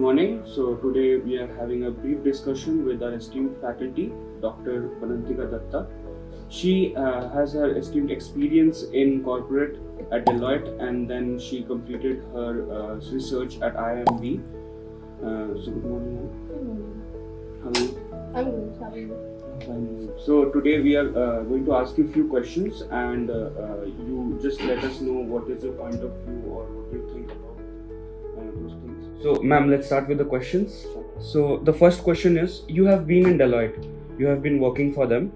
morning. So today we are having a brief discussion with our esteemed faculty, Dr. Panantika Datta. She has her esteemed experience in corporate at Deloitte, and then she completed her research at IIMB. So good morning, ma'am. Good morning. How are you? I'm good. How are you? Fine. So today we are going to ask you a few questions, and you just let us know what is your point of view or what you think about those things. So, ma'am, let's start with the questions. So the first question is: you have been in Deloitte, you have been working for them.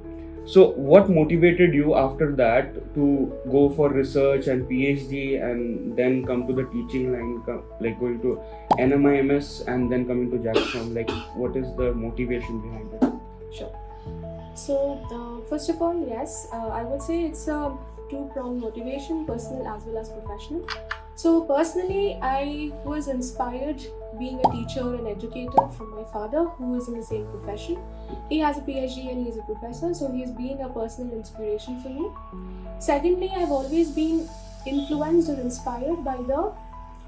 So what motivated you after that to go for research and PhD and then come to the teaching line, like going to NMIMS and then coming to Jackson? Like, what is the motivation behind it? Sure. So, first of all, yes, I would say it's a two-pronged motivation, personal as well as professional. So, personally, I was inspired being a teacher and educator from my father, who is in the same profession. He has a PhD and he is a professor, so he's been a personal inspiration for me. Secondly, I've always been influenced or inspired by the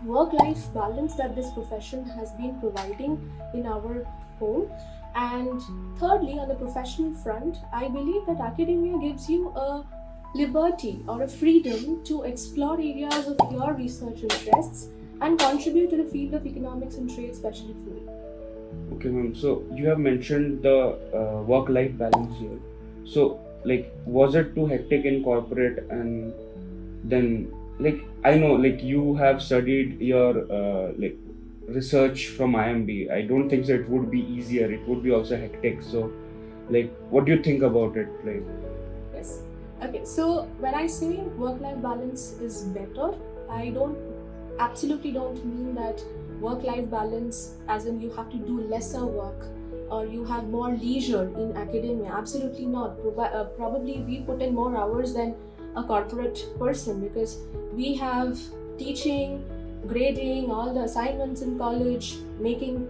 work-life balance that this profession has been providing in our home. And thirdly, on the professional front, I believe that academia gives you a liberty or a freedom to explore areas of your research interests and contribute to the field of economics and trade, especially for me. Okay, ma'am. So you have mentioned the work-life balance here. So, like, was it too hectic in corporate, and then, like, I know, like, you have studied your like research from IMB. I don't think so. It would be easier. It would be also hectic. So, like, what do you think about it? Like, Yes. Okay, so when I say work-life balance is better, I absolutely don't mean that work-life balance as in you have to do lesser work or you have more leisure in academia. Absolutely not. Probably we put in more hours than a corporate person because we have teaching, grading, all the assignments in college, making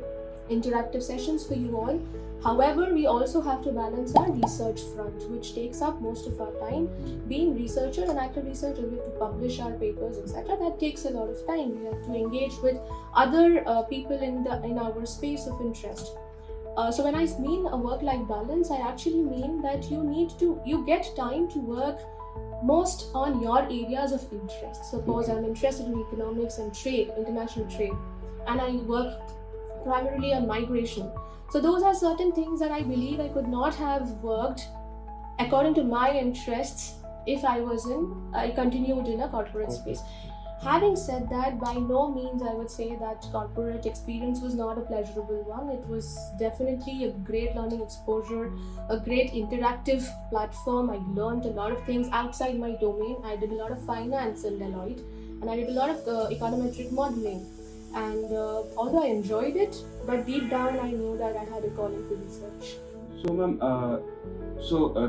interactive sessions for you all. However, we also have to balance our research front, which takes up most of our time. Being researcher and active researcher, we have to publish our papers, etc. That takes a lot of time. We have to engage with other people in our space of interest. So when I mean a work-life balance, I actually mean that you get time to work most on your areas of interest. Suppose I'm interested in economics and trade, international trade, and I work primarily on migration. So those are certain things that I believe I could not have worked according to my interests if I continued in a corporate space. Having said that, by no means I would say that corporate experience was not a pleasurable one. It was definitely a great learning exposure, a great interactive platform. I learned a lot of things outside my domain. I did a lot of finance in Deloitte and I did a lot of econometric modeling. And although I enjoyed it, but deep down I knew that I had a calling for research. so, ma'am,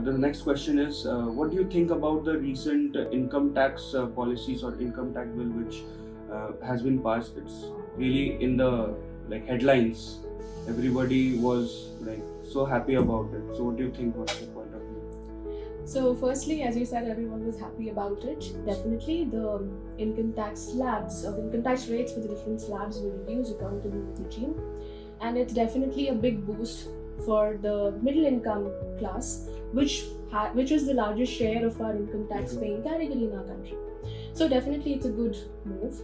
the next question is, what do you think about the recent income tax policies or income tax bill which has been passed? It's really in the headlines. Everybody was like so happy about it. So, what do you think? What's your point of view? So, firstly, as you said, everyone was happy about it. Definitely, the income tax slabs or the income tax rates for the different slabs will reduce according to the new regime, and it's definitely a big boost for the middle income class, which is the largest share of our income tax paying category in our country. So, definitely, it's a good move.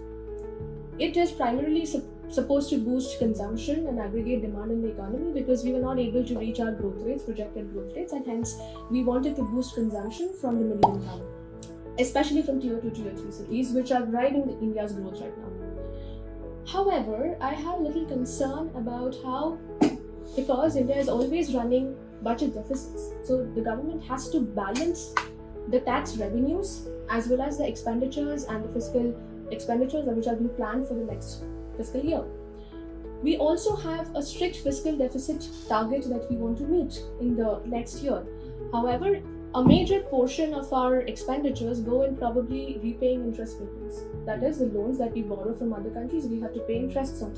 It is primarily supposed to boost consumption and aggregate demand in the economy because we were not able to reach our projected growth rates, and hence we wanted to boost consumption from the middle income, especially from tier 2, tier 3 cities, which are driving India's growth right now. However, I have little concern about because India is always running budget deficits, so the government has to balance the tax revenues as well as the expenditures and the fiscal expenditures which are being planned for the next fiscal year. We also have a strict fiscal deficit target that we want to meet in the next year. However, a major portion of our expenditures go in probably repaying interest payments. That is, the loans that we borrow from other countries, we have to pay interest on.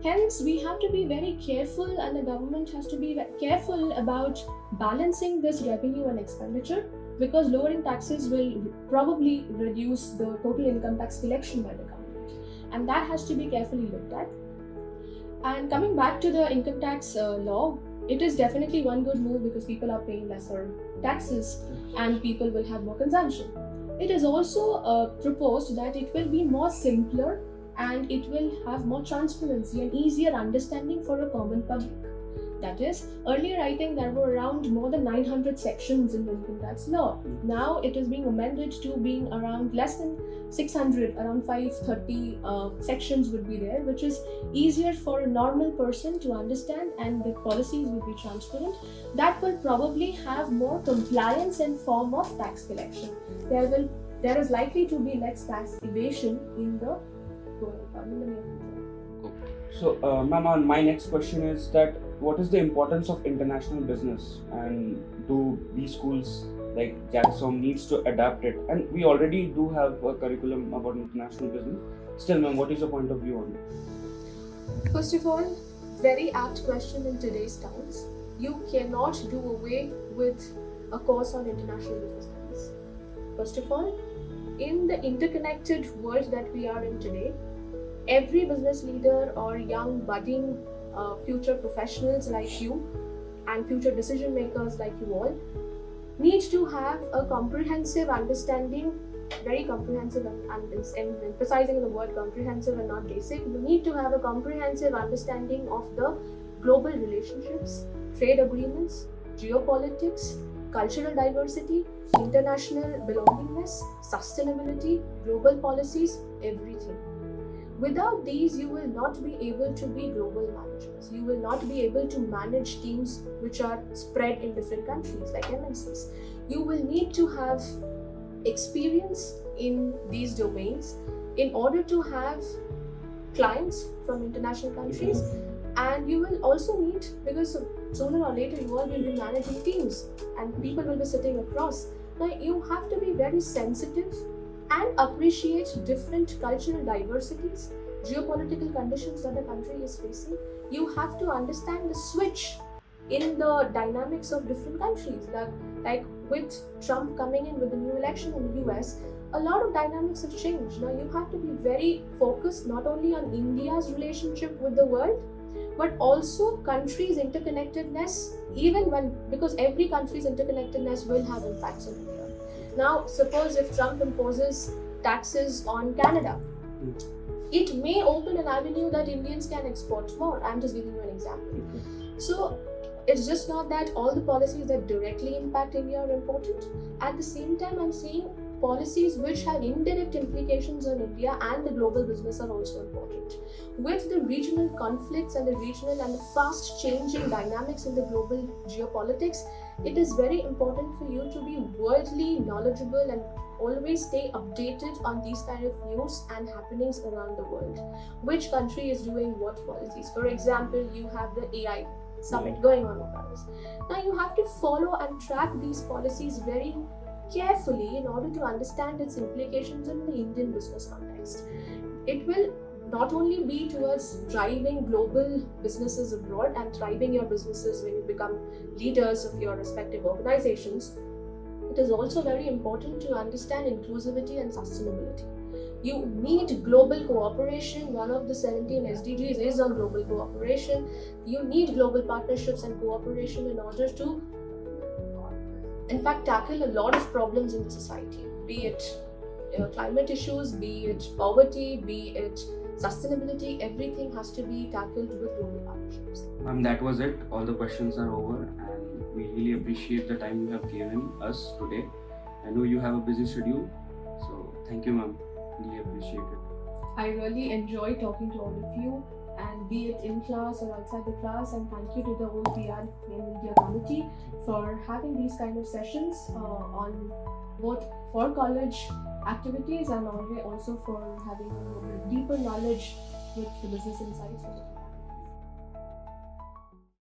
Hence, we have to be very careful, and the government has to be careful about balancing this revenue and expenditure, because lowering taxes will probably reduce the total income tax collection by the government, and that has to be carefully looked at. And coming back to the income tax law, it is definitely one good move because people are paying lesser taxes and people will have more consumption. It is also proposed that it will be more simpler and it will have more transparency and easier understanding for a common public. That is, earlier I think there were around more than 900 sections in the income tax law. Now it is being amended to being around less than 600, around 530 sections would be there, which is easier for a normal person to understand, and the policies will be transparent. That will probably have more compliance in form of tax collection. There is likely to be less tax evasion in the near future. So, ma'am, my next question is that what is the importance of international business, and do these schools like JAXOM needs to adapt it? And we already do have a curriculum about international business. Still, ma'am, what is your point of view on it? First of all, very apt question in today's times. You cannot do away with a course on international business studies. First of all, in the interconnected world that we are in today, every business leader or young budding future professionals like you and future decision makers like you all need to have a comprehensive understanding, very comprehensive, and emphasizing the word comprehensive and not basic. You need to have a comprehensive understanding of the global relationships, trade agreements, geopolitics, cultural diversity, international belongingness, sustainability, global policies, everything. Without these, you will not be able to be global managers. You will not be able to manage teams which are spread in different countries like MNCs. You will need to have experience in these domains in order to have clients from international countries, and you will also need, because sooner or later you all will be managing teams and people will be sitting across. Now you have to be very sensitive and appreciate different cultural diversities, geopolitical conditions that the country is facing. You have to understand the switch in the dynamics of different countries. Like with Trump coming in with the new election in the US, a lot of dynamics have changed. Now you have to be very focused not only on India's relationship with the world, but also countries' interconnectedness, because every country's interconnectedness will have impacts on India. Now, suppose if Trump imposes taxes on Canada, it may open an avenue that Indians can export more. I'm just giving you an example. So, it's just not that all the policies that directly impact India are important. At the same time, I'm seeing policies which have indirect implications on India and the global business are also important. With the regional conflicts and the regional and the fast changing dynamics in the global geopolitics, it is very important for you to be worldly knowledgeable and always stay updated on these kind of news and happenings around the world. Which country is doing what policies? For example, you have the AI summit going on in Paris. Now you have to follow and track these policies very carefully in order to understand its implications in the Indian business context. It will not only be towards driving global businesses abroad and thriving your businesses when you become leaders of your respective organizations, it is also very important to understand inclusivity and sustainability. You need global cooperation. One of the 17 SDGs is on global cooperation. You need global partnerships and cooperation in order to, in fact, tackle a lot of problems in the society, be it climate issues, be it poverty, be it sustainability. Everything has to be tackled with global partnerships. Ma'am, that was it. All the questions are over, and we really appreciate the time you have given us today. I know you have a busy schedule, so thank you, ma'am. Really appreciate it. I really enjoy talking to all of you, and be it in class or outside the class, and thank you to the whole PR and media committee for having these kind of sessions on both for college activities and also for having a deeper knowledge with the business insights.